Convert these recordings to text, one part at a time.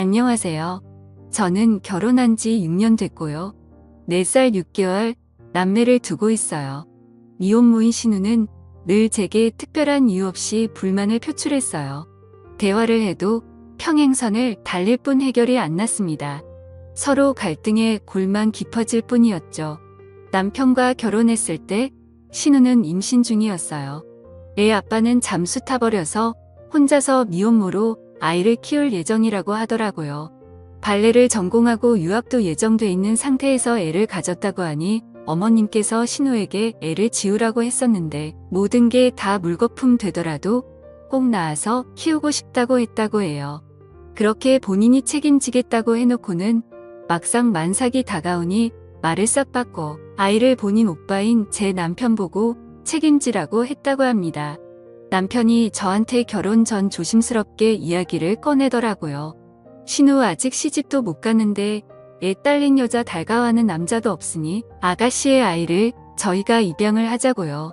안녕하세요. 저는 결혼한 지 6년 됐고요. 4살 6개월 남매를 두고 있어요. 미혼모인 신우는 늘 제게 특별한 이유 없이 불만을 표출했어요. 대화를 해도 평행선을 달릴 뿐 해결이 안 났습니다. 서로 갈등에 골만 깊어질 뿐이었죠. 남편과 결혼했을 때 신우는 임신 중이었어요. 애 아빠는 잠수 타버려서 혼자서 미혼모로 아이를 키울 예정이라고 하더라고요. 발레를 전공하고 유학도 예정돼 있는 상태에서 애를 가졌다고 하니 어머님께서 신우에게 애를 지우라고 했었는데 모든 게 다 물거품 되더라도 꼭 낳아서 키우고 싶다고 했다고 해요. 그렇게 본인이 책임지겠다고 해놓고는 막상 만삭이 다가오니 말을 싹 바꿔 아이를 본인 오빠인 제 남편 보고 책임지라고 했다고 합니다. 남편이 저한테 결혼 전 조심스럽게 이야기를 꺼내더라고요. 신우 아직 시집도 못 가는데 애 딸린 여자 달가워하는 남자도 없으니 아가씨의 아이를 저희가 입양을 하자고요.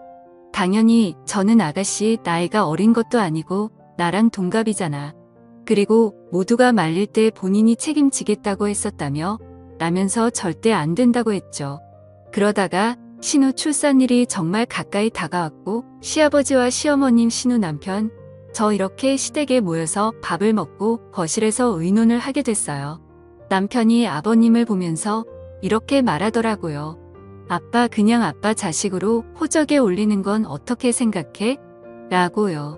당연히 저는 아가씨 나이가 어린 것도 아니고 나랑 동갑이잖아. 그리고 모두가 말릴 때 본인이 책임지겠다고 했었다며 라면서 절대 안 된다고 했죠. 그러다가 신우 출산일이 정말 가까이 다가왔고 시아버지와 시어머님 신우 남편 저 이렇게 시댁에 모여서 밥을 먹고 거실에서 의논을 하게 됐어요. 남편이 아버님을 보면서 이렇게 말하더라고요. 아빠 그냥 아빠 자식으로 호적에 올리는 건 어떻게 생각해? 라고요.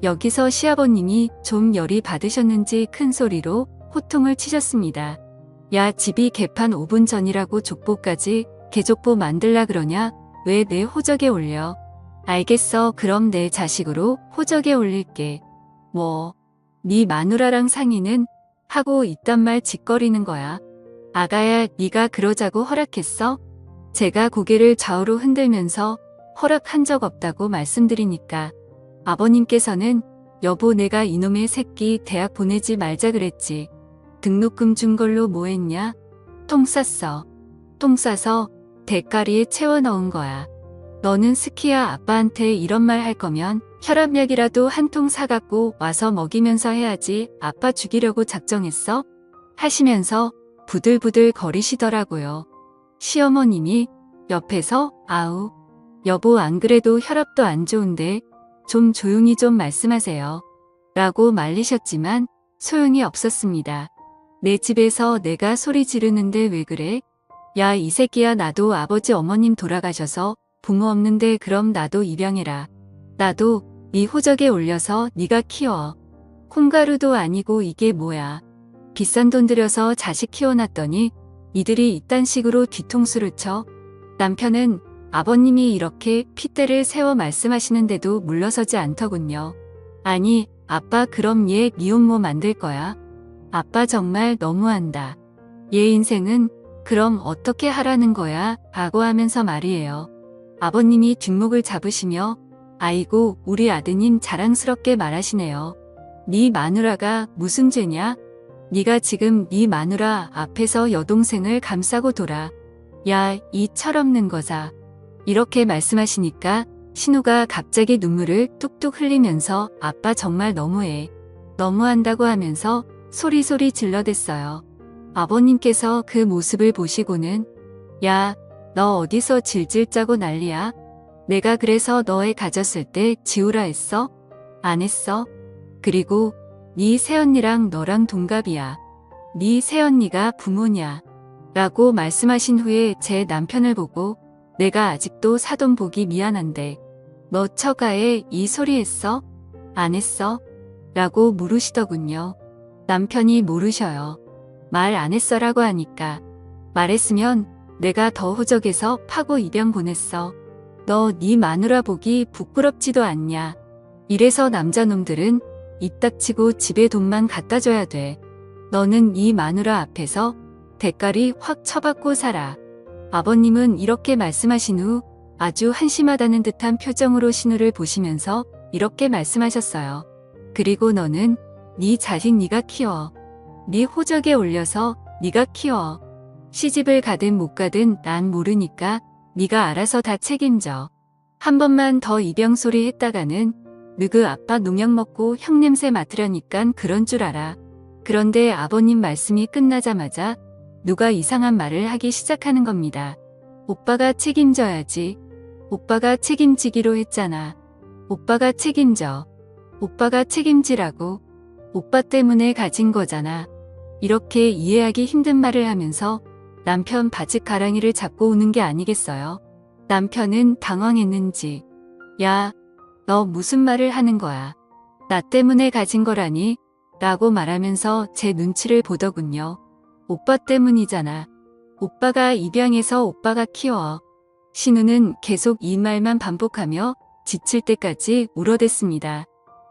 여기서 시아버님이 좀 열이 받으셨는지 큰 소리로 호통을 치셨습니다. 야 집이 개판 5분 전이라고 족보까지 개족보 만들라 그러냐? 왜 내 호적에 올려? 알겠어 그럼 내 자식으로 호적에 올릴게. 뭐 네 마누라랑 상의는? 하고 이딴 말 짓거리는 거야. 아가야 네가 그러자고 허락했어? 제가 고개를 좌우로 흔들면서 허락한 적 없다고 말씀드리니까 아버님께서는 여보 내가 이놈의 새끼 대학 보내지 말자 그랬지. 등록금 준 걸로 뭐 했냐? 똥 쌌어. 똥 싸서 대가리에 채워 넣은 거야. 너는 스키야 아빠한테 이런 말 할 거면 혈압약이라도 한 통 사갖고 와서 먹이면서 해야지 아빠 죽이려고 작정했어? 하시면서 부들부들 거리시더라고요. 시어머님이 옆에서 아우 여보 안 그래도 혈압도 안 좋은데 좀 조용히 좀 말씀하세요. 라고 말리셨지만 소용이 없었습니다. 내 집에서 내가 소리 지르는데 왜 그래? 야 이 새끼야 나도 아버지 어머님 돌아가셔서 부모 없는데 그럼 나도 입양해라. 나도 네 호적에 올려서 네가 키워. 콩가루도 아니고 이게 뭐야. 비싼 돈 들여서 자식 키워놨더니 이들이 이딴 식으로 뒤통수를 쳐. 남편은 아버님이 이렇게 핏대를 세워 말씀하시는데도 물러서지 않더군요. 아니 아빠 그럼 얘 미혼모 만들 거야? 아빠 정말 너무한다. 얘 인생은 그럼 어떻게 하라는 거야? 라고 하면서 말이에요. 아버님이 뒷목을 잡으시며 아이고 우리 아드님 자랑스럽게 말하시네요. 네 마누라가 무슨 죄냐? 네가 지금 네 마누라 앞에서 여동생을 감싸고 돌아. 야 이 철없는 거사. 이렇게 말씀하시니까 신우가 갑자기 눈물을 뚝뚝 흘리면서 아빠 정말 너무해. 너무한다고 하면서 소리소리 질러댔어요. 아버님께서 그 모습을 보시고는 야, 너 어디서 질질 짜고 난리야? 내가 그래서 너 애 가졌을 때 지우라 했어? 안 했어? 그리고 네 새언니랑 너랑 동갑이야. 네 새언니가 부모냐? 라고 말씀하신 후에 제 남편을 보고 내가 아직도 사돈 보기 미안한데 너 처가에 이 소리 했어? 안 했어? 라고 물으시더군요. 남편이 모르셔요. 말 안 했어라고 하니까 말했으면 내가 더 호적에서 파고 입양 보냈어. 너 네 마누라 보기 부끄럽지도 않냐. 이래서 남자놈들은 입 닥치고 집에 돈만 갖다 줘야 돼. 너는 네 마누라 앞에서 대가리 확 쳐박고 살아. 아버님은 이렇게 말씀하신 후 아주 한심하다는 듯한 표정으로 신우를 보시면서 이렇게 말씀하셨어요. 그리고 너는 네 자식 네가 키워. 네 호적에 올려서 네가 키워. 시집을 가든 못 가든 난 모르니까 네가 알아서 다 책임져. 한 번만 더 입양 소리 했다가는 너그 아빠 농약 먹고 형 냄새 맡으려니깐 그런 줄 알아. 그런데 아버님 말씀이 끝나자마자 누가 이상한 말을 하기 시작하는 겁니다. 오빠가 책임져야지. 오빠가 책임지기로 했잖아. 오빠가 책임져. 오빠가 책임지라고. 오빠 때문에 가진 거잖아. 이렇게 이해하기 힘든 말을 하면서 남편 바지가랑이를 잡고 우는 게 아니겠어요? 남편은 당황했는지 야, 너 무슨 말을 하는 거야? 나 때문에 가진 거라니? 라고 말하면서 제 눈치를 보더군요. 오빠 때문이잖아. 오빠가 입양해서 오빠가 키워. 신우는 계속 이 말만 반복하며 지칠 때까지 울어댔습니다.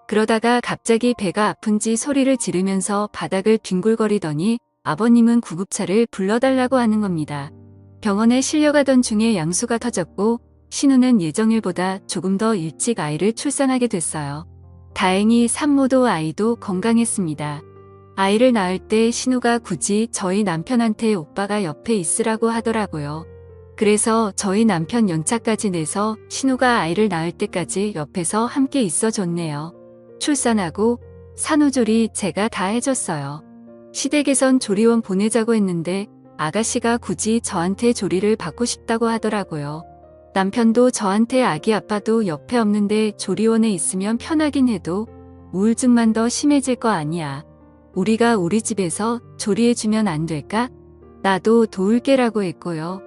그러다가 갑자기 배가 아픈지 소리를 지르면서 바닥을 뒹굴거리더니 아버님은 구급차를 불러달라고 하는 겁니다. 병원에 실려가던 중에 양수가 터졌고 신우는 예정일보다 조금 더 일찍 아이를 출산하게 됐어요. 다행히 산모도 아이도 건강했습니다. 아이를 낳을 때 신우가 굳이 저희 남편한테 오빠가 옆에 있으라고 하더라고요. 그래서 저희 남편 연차까지 내서 신우가 아이를 낳을 때까지 옆에서 함께 있어줬네요. 출산하고 산후조리 제가 다 해줬어요. 시댁에선 조리원 보내자고 했는데 아가씨가 굳이 저한테 조리를 받고 싶다고 하더라고요. 남편도 저한테 아기 아빠도 옆에 없는데 조리원에 있으면 편하긴 해도 우울증만 더 심해질 거 아니야. 우리가 우리 집에서 조리해주면 안 될까? 나도 도울게라고 했고요.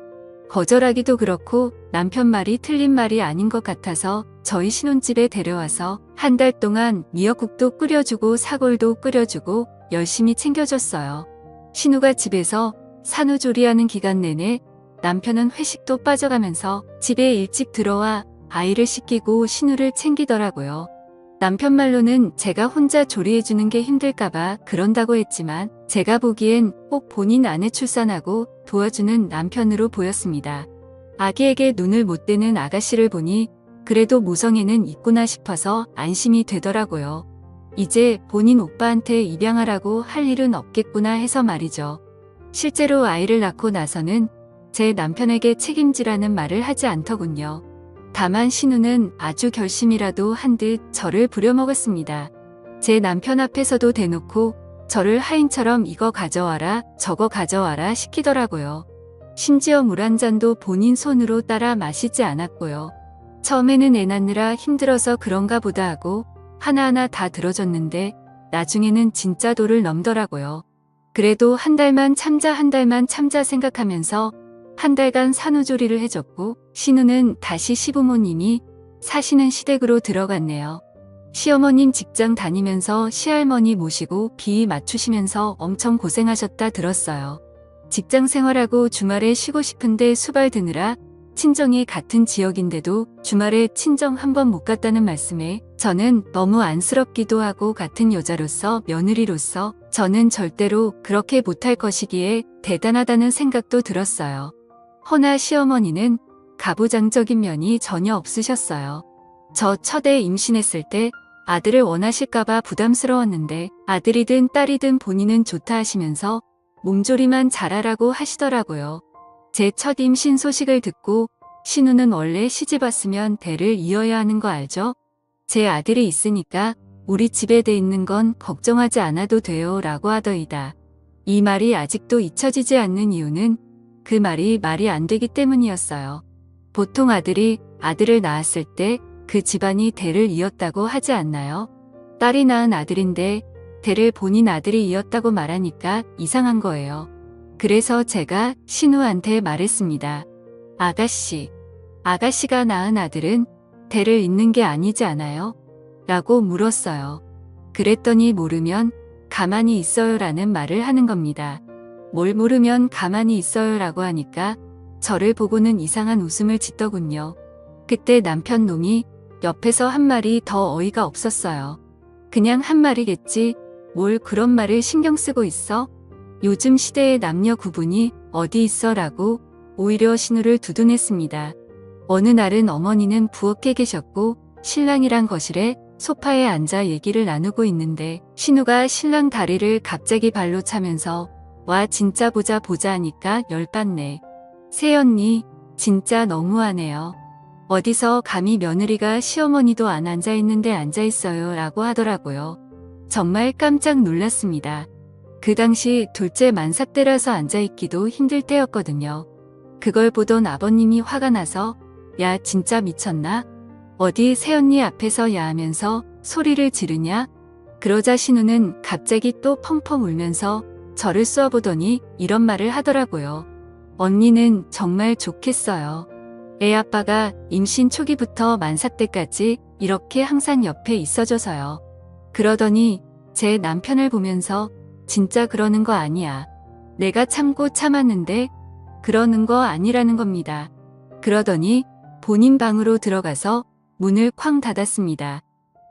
거절하기도 그렇고 남편 말이 틀린 말이 아닌 것 같아서 저희 신혼집에 데려와서 한 달 동안 미역국도 끓여주고 사골도 끓여주고 열심히 챙겨줬어요. 신우가 집에서 산후조리하는 기간 내내 남편은 회식도 빠져가면서 집에 일찍 들어와 아이를 씻기고 신우를 챙기더라고요. 남편 말로는 제가 혼자 조리해주는 게 힘들까봐 그런다고 했지만 제가 보기엔 꼭 본인 아내 출산하고 도와주는 남편으로 보였습니다. 아기에게 눈을 못 떼는 아가씨를 보니 그래도 모성애는 있구나 싶어서 안심이 되더라고요. 이제 본인 오빠한테 입양하라고 할 일은 없겠구나 해서 말이죠. 실제로 아이를 낳고 나서는 제 남편에게 책임지라는 말을 하지 않더군요. 다만 신우는 아주 결심이라도 한 듯 저를 부려먹었습니다. 제 남편 앞에서도 대놓고 저를 하인처럼 이거 가져와라 저거 가져와라 시키더라고요. 심지어 물 한 잔도 본인 손으로 따라 마시지 않았고요. 처음에는 애 낳느라 힘들어서 그런가 보다 하고 하나하나 다 들어줬는데 나중에는 진짜 도를 넘더라고요. 그래도 한 달만 참자 생각하면서 한 달간 산후조리를 해줬고 신우는 다시 시부모님이 사시는 시댁으로 들어갔네요. 시어머님 직장 다니면서 시할머니 모시고 비 맞추시면서 엄청 고생하셨다 들었어요. 직장 생활하고 주말에 쉬고 싶은데 수발 드느라 친정이 같은 지역인데도 주말에 친정 한 번 못 갔다는 말씀에 저는 너무 안쓰럽기도 하고 같은 여자로서 며느리로서 저는 절대로 그렇게 못할 것이기에 대단하다는 생각도 들었어요. 허나 시어머니는 가부장적인 면이 전혀 없으셨어요. 저 첫애 임신했을 때 아들을 원하실까봐 부담스러웠는데 아들이든 딸이든 본인은 좋다 하시면서 몸조리만 잘하라고 하시더라고요. 제 첫 임신 소식을 듣고 신우는 원래 시집 왔으면 대를 이어야 하는 거 알죠? 제 아들이 있으니까 우리 집에 돼 있는 건 걱정하지 않아도 돼요 라고 하더이다. 이 말이 아직도 잊혀지지 않는 이유는 그 말이 안 되기 때문이었어요. 보통 아들이 아들을 낳았을 때 그 집안이 대를 이었다고 하지 않나요? 딸이 낳은 아들인데 대를 본인 아들이 이었다고 말하니까 이상한 거예요. 그래서 제가 신우한테 말했습니다. 아가씨가 낳은 아들은 대를 잇는 게 아니지 않아요? 라고 물었어요. 그랬더니 모르면 가만히 있어요 라는 말을 하는 겁니다. 뭘 모르면 가만히 있어요 라고 하니까 저를 보고는 이상한 웃음을 짓더군요. 그때 남편 놈이 옆에서 한 말이 더 어이가 없었어요. 그냥 한 말이겠지. 뭘 그런 말을 신경 쓰고 있어? 요즘 시대의 남녀 구분이 어디 있어 라고 오히려 신우를 두둔했습니다. 어느 날은 어머니는 부엌에 계셨고 신랑이랑 거실에 소파에 앉아 얘기를 나누고 있는데 신우가 신랑 다리를 갑자기 발로 차면서 와 진짜 보자 하니까 열받네. 새언니 진짜 너무하네요. 어디서 감히 며느리가 시어머니도 안 앉아있는데 앉아있어요 라고 하더라고요. 정말 깜짝 놀랐습니다. 그 당시 둘째 만사 때라서 앉아있기도 힘들 때였거든요. 그걸 보던 아버님이 화가 나서 야 진짜 미쳤나? 어디 새언니 앞에서 야하면서 소리를 지르냐? 그러자 신우는 갑자기 또 펑펑 울면서 저를 쏘아보더니 이런 말을 하더라고요. 언니는 정말 좋겠어요. 애 아빠가 임신 초기부터 만사 때까지 이렇게 항상 옆에 있어줘서요. 그러더니 제 남편을 보면서 진짜 그러는 거 아니야. 내가 참고 참았는데 그러는 거 아니라는 겁니다. 그러더니 본인 방으로 들어가서 문을 쾅 닫았습니다.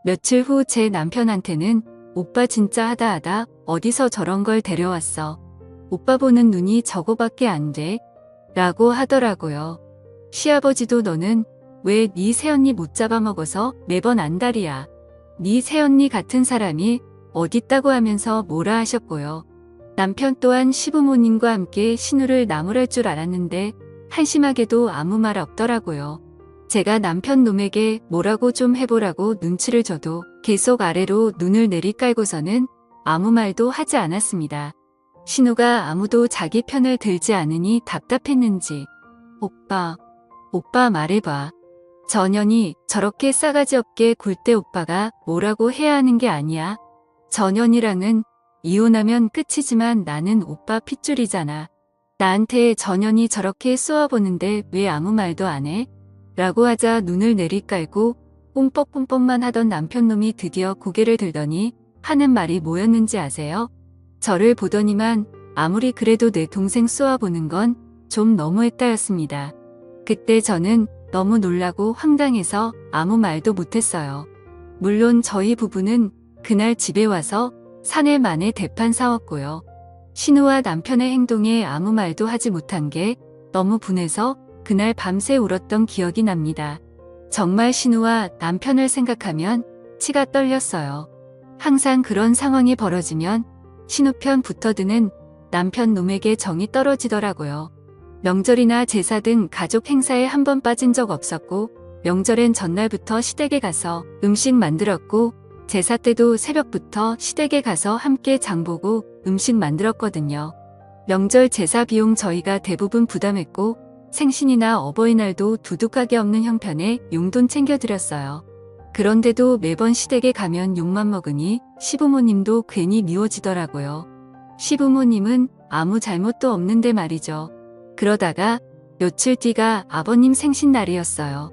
며칠 후 제 남편한테는 오빠 진짜 하다 어디서 저런 걸 데려왔어. 오빠 보는 눈이 저거밖에 안 돼. 라고 하더라고요. 시아버지도 너는 왜 네 새언니 못 잡아먹어서 매번 안달이야. 네 새언니 같은 사람이 어딨다고 하면서 뭐라 하셨고요. 남편 또한 시부모님과 함께 신우를 나무랄 줄 알았는데 한심하게도 아무 말 없더라고요. 제가 남편 놈에게 뭐라고 좀 해보라고 눈치를 줘도 계속 아래로 눈을 내리깔고서는 아무 말도 하지 않았습니다. 신우가 아무도 자기 편을 들지 않으니 답답했는지 오빠 말해봐. 전현이 저렇게 싸가지 없게 굴 때 오빠가 뭐라고 해야 하는 게 아니야. 전현이랑은 이혼하면 끝이지만 나는 오빠 핏줄이잖아. 나한테 전현이 저렇게 쏘아보는데 왜 아무 말도 안 해? 라고 하자 눈을 내리깔고 뽕뻑뽕뻑만 하던 남편놈이 드디어 고개를 들더니 하는 말이 뭐였는지 아세요? 저를 보더니만 아무리 그래도 내 동생 쏘아보는 건 좀 너무했다였습니다. 그때 저는 너무 놀라고 황당해서 아무 말도 못했어요. 물론 저희 부부는 그날 집에 와서 사내 만에 대판 싸웠고요. 신우와 남편의 행동에 아무 말도 하지 못한 게 너무 분해서 그날 밤새 울었던 기억이 납니다. 정말 신우와 남편을 생각하면 치가 떨렸어요. 항상 그런 상황이 벌어지면 신우 편 붙어드는 남편 놈에게 정이 떨어지더라고요. 명절이나 제사 등 가족 행사에 한 번 빠진 적 없었고 명절엔 전날부터 시댁에 가서 음식 만들었고 제사 때도 새벽부터 시댁에 가서 함께 장보고 음식 만들었거든요. 명절 제사 비용 저희가 대부분 부담했고 생신이나 어버이날도 두둑하게 없는 형편에 용돈 챙겨드렸어요. 그런데도 매번 시댁에 가면 욕만 먹으니 시부모님도 괜히 미워지더라고요. 시부모님은 아무 잘못도 없는데 말이죠. 그러다가 며칠 뒤가 아버님 생신날이었어요.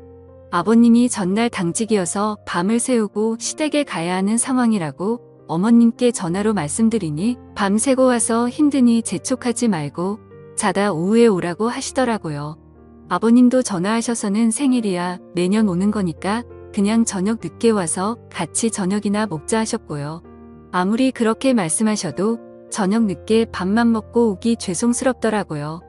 아버님이 전날 당직이어서 밤을 새우고 시댁에 가야 하는 상황이라고 어머님께 전화로 말씀드리니 밤새고 와서 힘드니 재촉하지 말고 자다 오후에 오라고 하시더라고요. 아버님도 전화하셔서는 생일이야 매년 오는 거니까 그냥 저녁 늦게 와서 같이 저녁이나 먹자 하셨고요. 아무리 그렇게 말씀하셔도 저녁 늦게 밥만 먹고 오기 죄송스럽더라고요.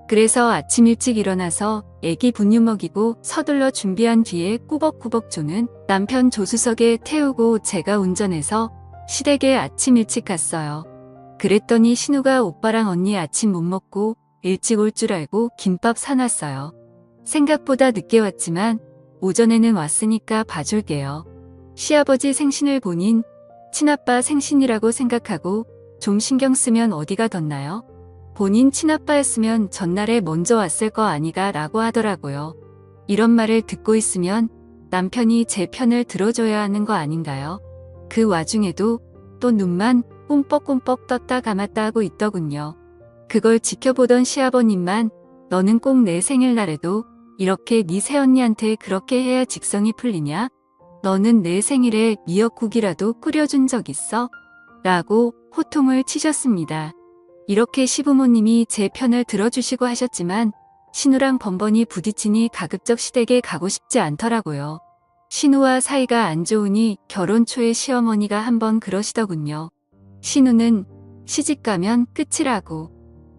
그래서 아침 일찍 일어나서 애기 분유 먹이고 서둘러 준비한 뒤에 꾸벅꾸벅 조는 남편 조수석에 태우고 제가 운전해서 시댁에 아침 일찍 갔어요. 그랬더니 신우가 오빠랑 언니 아침 못 먹고 일찍 올 줄 알고 김밥 사놨어요. 생각보다 늦게 왔지만 오전에는 왔으니까 봐줄게요. 시아버지 생신을 본인 친아빠 생신이라고 생각하고 좀 신경 쓰면 어디가 덧나요? 본인 친아빠였으면 전날에 먼저 왔을 거 아니가 라고 하더라고요. 이런 말을 듣고 있으면 남편이 제 편을 들어줘야 하는 거 아닌가요? 그 와중에도 또 눈만 꼼뻑꼼뻑 떴다 감았다 하고 있더군요. 그걸 지켜보던 시아버님만 너는 꼭 내 생일날에도 이렇게 네 새언니한테 그렇게 해야 직성이 풀리냐? 너는 내 생일에 미역국이라도 끓여준 적 있어? 라고 호통을 치셨습니다. 이렇게 시부모님이 제 편을 들어주시고 하셨지만 신우랑 번번이 부딪히니 가급적 시댁에 가고 싶지 않더라고요. 신우와 사이가 안 좋으니 결혼 초에 시어머니가 한번 그러시더군요. 신우는 시집가면 끝이라고.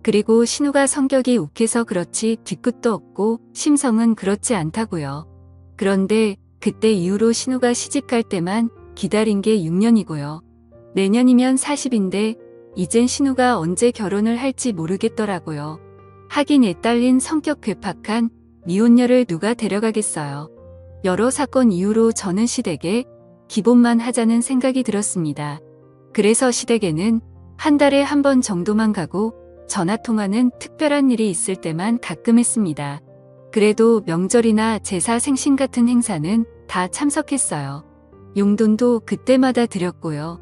그리고 신우가 성격이 욱해서 그렇지 뒤끝도 없고 심성은 그렇지 않다고요. 그런데 그때 이후로 신우가 시집갈 때만 기다린 게 6년이고요. 내년이면 40인데 이젠 신우가 언제 결혼을 할지 모르겠더라고요. 하긴 애 딸린 성격 괴팍한 미혼녀를 누가 데려가겠어요. 여러 사건 이후로 저는 시댁에 기본만 하자는 생각이 들었습니다. 그래서 시댁에는 한 달에 한 번 정도만 가고 전화통화는 특별한 일이 있을 때만 가끔 했습니다. 그래도 명절이나 제사 생신 같은 행사는 다 참석했어요. 용돈도 그때마다 드렸고요.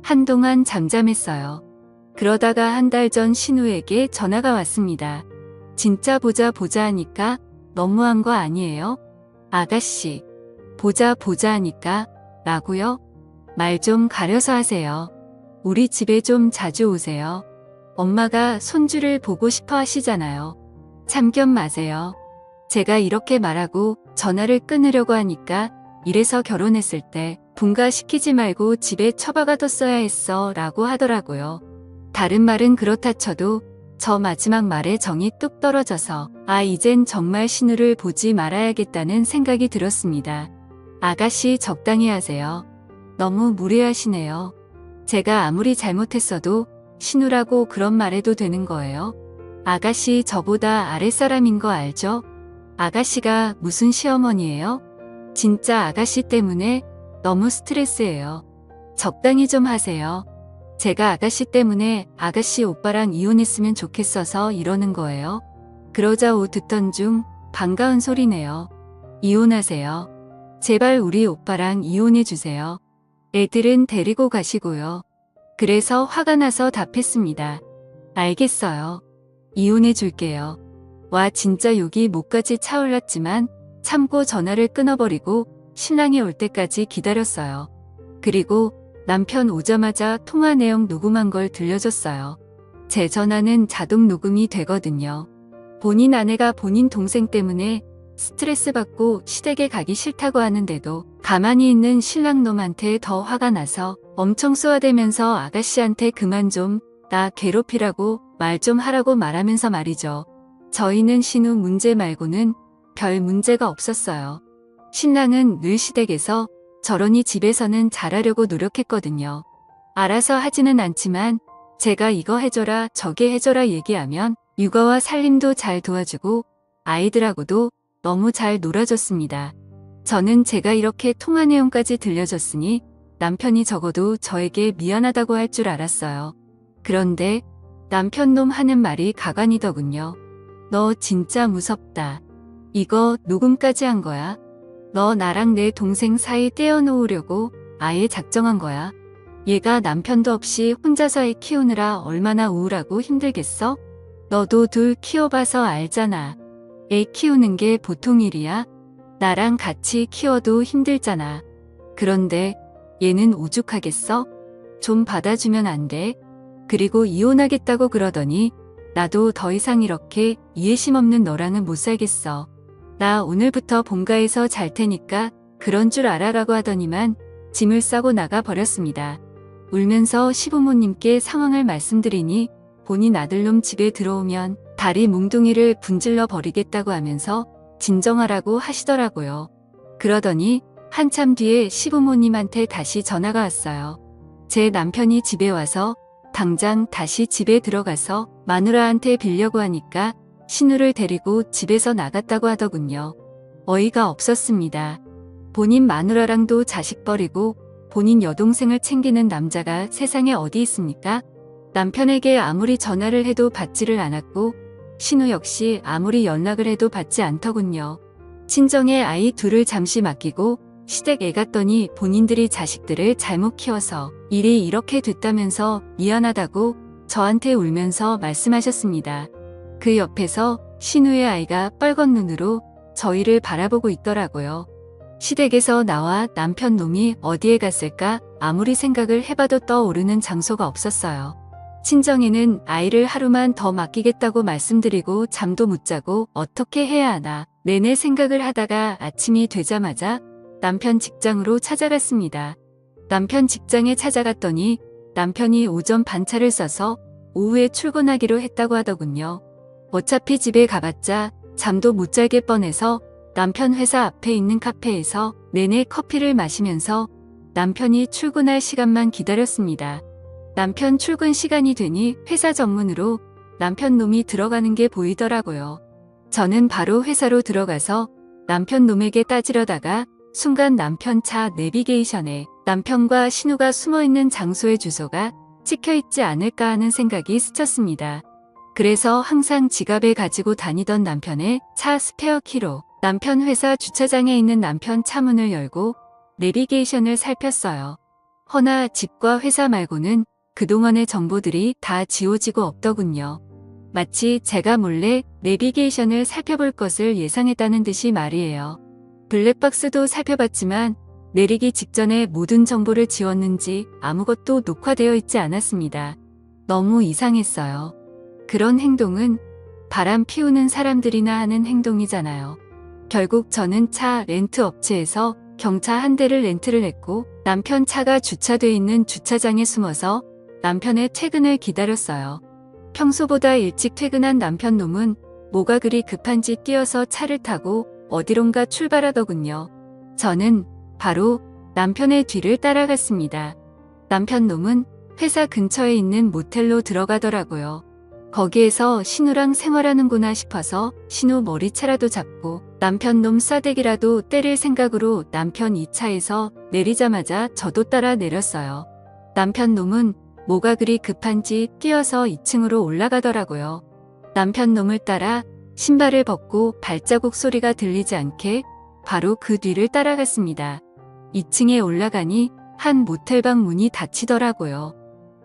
한동안 잠잠했어요. 그러다가 한 달 전 신우에게 전화가 왔습니다. 진짜 보자 하니까 너무한 거 아니에요? 아가씨, 보자 하니까 라고요? 말 좀 가려서 하세요. 우리 집에 좀 자주 오세요. 엄마가 손주를 보고 싶어 하시잖아요. 참견 마세요. 제가 이렇게 말하고 전화를 끊으려고 하니까 이래서 결혼했을 때 분가시키지 말고 집에 처박아뒀어야 했어 라고 하더라고요. 다른 말은 그렇다 쳐도 저 마지막 말에 정이 뚝 떨어져서 이젠 정말 신우를 보지 말아야겠다는 생각이 들었습니다. 아가씨 적당히 하세요. 너무 무례하시네요. 제가 아무리 잘못했어도 신우라고 그런 말해도 되는 거예요? 아가씨 저보다 아랫사람인 거 알죠? 아가씨가 무슨 시어머니예요? 진짜 아가씨 때문에 너무 스트레스예요. 적당히 좀 하세요. 제가 아가씨 때문에 아가씨 오빠랑 이혼했으면 좋겠어서 이러는 거예요. 그러자 듣던 중 반가운 소리네요. 이혼하세요. 제발 우리 오빠랑 이혼해주세요. 애들은 데리고 가시고요. 그래서 화가 나서 답했습니다. 알겠어요. 이혼해줄게요. 와 진짜 욕이 목까지 차올랐지만 참고 전화를 끊어버리고 신랑이 올 때까지 기다렸어요. 그리고 남편 오자마자 통화 내용 녹음한 걸 들려줬어요. 제 전화는 자동 녹음이 되거든요. 본인 아내가 본인 동생 때문에 스트레스 받고 시댁에 가기 싫다고 하는데도 가만히 있는 신랑놈한테 더 화가 나서 엄청 쏘아대면서 아가씨한테 그만 좀 나 괴롭히라고 말 좀 하라고 말하면서 말이죠. 저희는 신우 문제 말고는 별 문제가 없었어요. 신랑은 늘 시댁에서 저러니 집에서는 잘하려고 노력했거든요. 알아서 하지는 않지만 제가 이거 해줘라 저게 해줘라 얘기하면 육아와 살림도 잘 도와주고 아이들하고도 너무 잘 놀아줬습니다. 저는 제가 이렇게 통화 내용까지 들려줬으니 남편이 적어도 저에게 미안하다고 할 줄 알았어요. 그런데 남편놈 하는 말이 가관이더군요. 너 진짜 무섭다. 이거 녹음까지 한 거야? 너 나랑 내 동생 사이 떼어놓으려고 아예 작정한 거야? 얘가 남편도 없이 혼자서 애 키우느라 얼마나 우울하고 힘들겠어? 너도 둘 키워봐서 알잖아. 애 키우는 게 보통 일이야? 나랑 같이 키워도 힘들잖아. 그런데 얘는 오죽하겠어? 좀 받아주면 안 돼? 그리고 이혼하겠다고 그러더니 나도 더 이상 이렇게 이해심 없는 너랑은 못 살겠어. 나 오늘부터 본가에서 잘 테니까 그런 줄 알아라고 하더니만 짐을 싸고 나가 버렸습니다. 울면서 시부모님께 상황을 말씀드리니 본인 아들놈 집에 들어오면 다리 뭉둥이를 분질러 버리겠다고 하면서 진정하라고 하시더라고요. 그러더니 한참 뒤에 시부모님한테 다시 전화가 왔어요. 제 남편이 집에 와서 당장 다시 집에 들어가서 마누라한테 빌려고 하니까 신우를 데리고 집에서 나갔다고 하더군요. 어이가 없었습니다. 본인 마누라랑도 자식 버리고 본인 여동생을 챙기는 남자가 세상에 어디 있습니까? 남편에게 아무리 전화를 해도 받지를 않았고 신우 역시 아무리 연락을 해도 받지 않더군요. 친정에 아이 둘을 잠시 맡기고 시댁 애 갔더니 본인들이 자식들을 잘못 키워서 일이 이렇게 됐다면서 미안하다고 저한테 울면서 말씀하셨습니다. 그 옆에서 신우의 아이가 빨간 눈으로 저희를 바라보고 있더라고요. 시댁에서 나와 남편 놈이 어디에 갔을까 아무리 생각을 해봐도 떠오르는 장소가 없었어요. 친정에는 아이를 하루만 더 맡기겠다고 말씀드리고 잠도 못 자고 어떻게 해야 하나 내내 생각을 하다가 아침이 되자마자 남편 직장으로 찾아갔습니다. 남편 직장에 찾아갔더니 남편이 오전 반차를 써서 오후에 출근하기로 했다고 하더군요. 어차피 집에 가봤자 잠도 못 자게 뻔해서 남편 회사 앞에 있는 카페에서 내내 커피를 마시면서 남편이 출근할 시간만 기다렸습니다. 남편 출근 시간이 되니 회사 정문으로 남편 놈이 들어가는 게 보이더라고요. 저는 바로 회사로 들어가서 남편 놈에게 따지려다가 순간 남편 차 내비게이션에 남편과 신우가 숨어있는 장소의 주소가 찍혀 있지 않을까 하는 생각이 스쳤습니다. 그래서 항상 지갑에 가지고 다니던 남편의 차 스페어 키로 남편 회사 주차장에 있는 남편 차 문을 열고 내비게이션을 살폈어요. 허나 집과 회사 말고는 그동안의 정보들이 다 지워지고 없더군요. 마치 제가 몰래 내비게이션을 살펴볼 것을 예상했다는 듯이 말이에요. 블랙박스도 살펴봤지만 내리기 직전에 모든 정보를 지웠는지 아무것도 녹화되어 있지 않았습니다. 너무 이상했어요. 그런 행동은 바람 피우는 사람들이나 하는 행동이잖아요. 결국 저는 차 렌트 업체에서 경차 한 대를 렌트를 했고 남편 차가 주차돼 있는 주차장에 숨어서 남편의 퇴근을 기다렸어요. 평소보다 일찍 퇴근한 남편 놈은 뭐가 그리 급한지 뛰어서 차를 타고 어디론가 출발하더군요. 저는 바로 남편의 뒤를 따라갔습니다. 남편 놈은 회사 근처에 있는 모텔로 들어가더라고요. 거기에서 신우랑 생활하는구나 싶어서 신우 머리채라도 잡고 남편 놈 싸대기라도 때릴 생각으로 남편 2차에서 내리자마자 저도 따라 내렸어요. 남편 놈은 뭐가 그리 급한지 뛰어서 2층으로 올라가더라고요. 남편 놈을 따라 신발을 벗고 발자국 소리가 들리지 않게 바로 그 뒤를 따라갔습니다. 2층에 올라가니 한 모텔방 문이 닫히더라고요.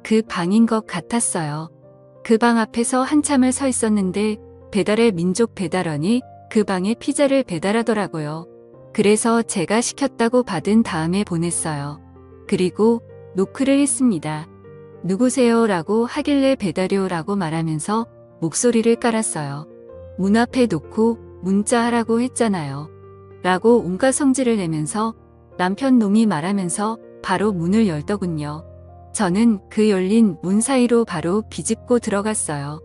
그 방인 것 같았어요. 그 방 앞에서 한참을 서 있었는데 배달의 민족 배달원이 그 방에 피자를 배달하더라고요. 그래서 제가 시켰다고 받은 다음에 보냈어요. 그리고 노크를 했습니다. 누구세요? 라고 하길래 배달이요 라고 말하면서 목소리를 깔았어요. 문 앞에 놓고 문자하라고 했잖아요. 라고 온갖 성질을 내면서 남편 놈이 말하면서 바로 문을 열더군요. 저는 그 열린 문 사이로 바로 비집고 들어갔어요.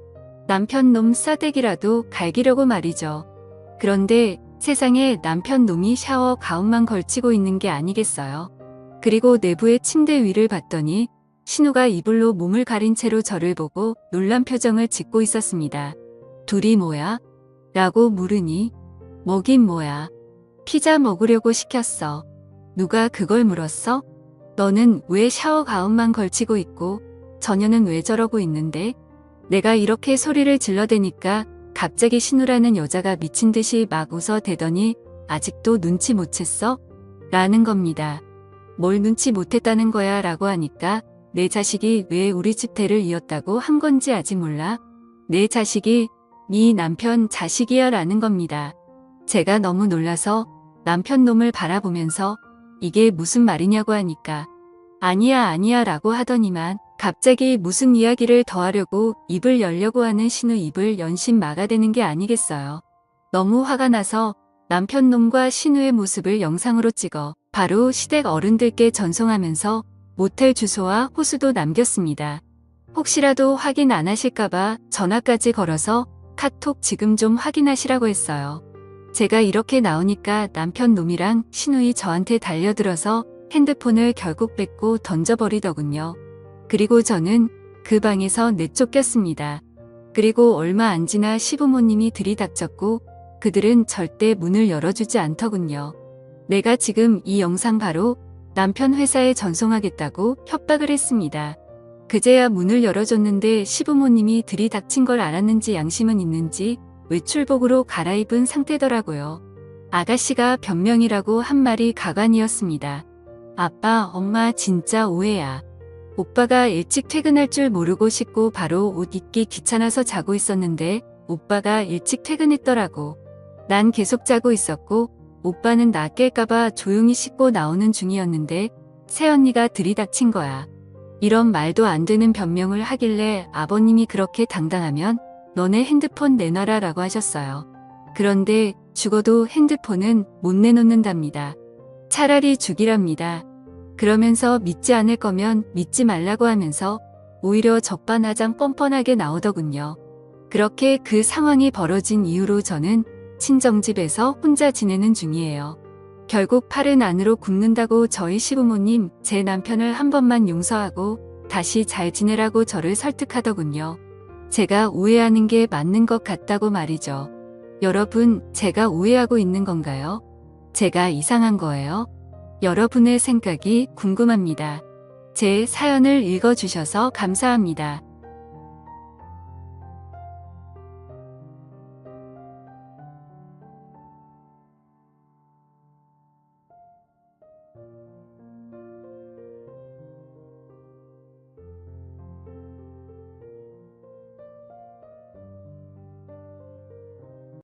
남편 놈 싸대기라도 갈기려고 말이죠. 그런데 세상에 남편 놈이 샤워 가운만 걸치고 있는 게 아니겠어요. 그리고 내부의 침대 위를 봤더니 신우가 이불로 몸을 가린 채로 저를 보고 놀란 표정을 짓고 있었습니다. 둘이 뭐야? 라고 물으니 뭐긴 뭐야. 피자 먹으려고 시켰어. 누가 그걸 물었어? 너는 왜 샤워 가운만 걸치고 있고 저녀는 왜 저러고 있는데? 내가 이렇게 소리를 질러대니까 갑자기 신우라는 여자가 미친 듯이 막 웃어대더니 아직도 눈치 못 챘어? 라는 겁니다. 뭘 눈치 못했다는 거야 라고 하니까 내 자식이 왜 우리 집 대를 이었다고 한 건지 아직 몰라? 내 자식이 네 남편 자식이야 라는 겁니다. 제가 너무 놀라서 남편 놈을 바라보면서 이게 무슨 말이냐고 하니까 아니야 아니야 라고 하더니만 갑자기 무슨 이야기를 더 하려고 입을 열려고 하는 신우 입을 연신 막아대는 게 아니겠어요. 너무 화가 나서 남편 놈과 신우의 모습을 영상으로 찍어 바로 시댁 어른들께 전송하면서 모텔 주소와 호수도 남겼습니다. 혹시라도 확인 안 하실까봐 전화까지 걸어서 카톡 지금 좀 확인하시라고 했어요. 제가 이렇게 나오니까 남편 놈이랑 신우이 저한테 달려들어서 핸드폰을 결국 뺏고 던져버리더군요. 그리고 저는 그 방에서 내쫓겼습니다. 그리고 얼마 안 지나 시부모님이 들이닥쳤고 그들은 절대 문을 열어주지 않더군요. 내가 지금 이 영상 바로 남편 회사에 전송하겠다고 협박을 했습니다. 그제야 문을 열어줬는데 시부모님이 들이닥친 걸 알았는지 양심은 있는지 외출복으로 갈아입은 상태더라고요. 아가씨가 변명이라고 한 말이 가관이었습니다. 아빠, 엄마 진짜 오해야. 오빠가 일찍 퇴근할 줄 모르고 씻고 바로 옷 입기 귀찮아서 자고 있었는데 오빠가 일찍 퇴근했더라고. 난 계속 자고 있었고 오빠는 나 깰까봐 조용히 씻고 나오는 중이었는데 새언니가 들이닥친 거야. 이런 말도 안 되는 변명을 하길래 아버님이 그렇게 당당하면 너네 핸드폰 내놔라 라고 하셨어요. 그런데 죽어도 핸드폰은 못 내놓는답니다. 차라리 죽이랍니다. 그러면서 믿지 않을 거면 믿지 말라고 하면서 오히려 적반하장 뻔뻔하게 나오더군요. 그렇게 그 상황이 벌어진 이후로 저는 친정집에서 혼자 지내는 중이에요. 결국 팔은 안으로 굽는다고 저희 시부모님 제 남편을 한 번만 용서하고 다시 잘 지내라고 저를 설득하더군요. 제가 오해하는 게 맞는 것 같다고 말이죠. 여러분, 제가 오해하고 있는 건가요? 제가 이상한 거예요? 여러분의 생각이 궁금합니다. 제 사연을 읽어주셔서 감사합니다.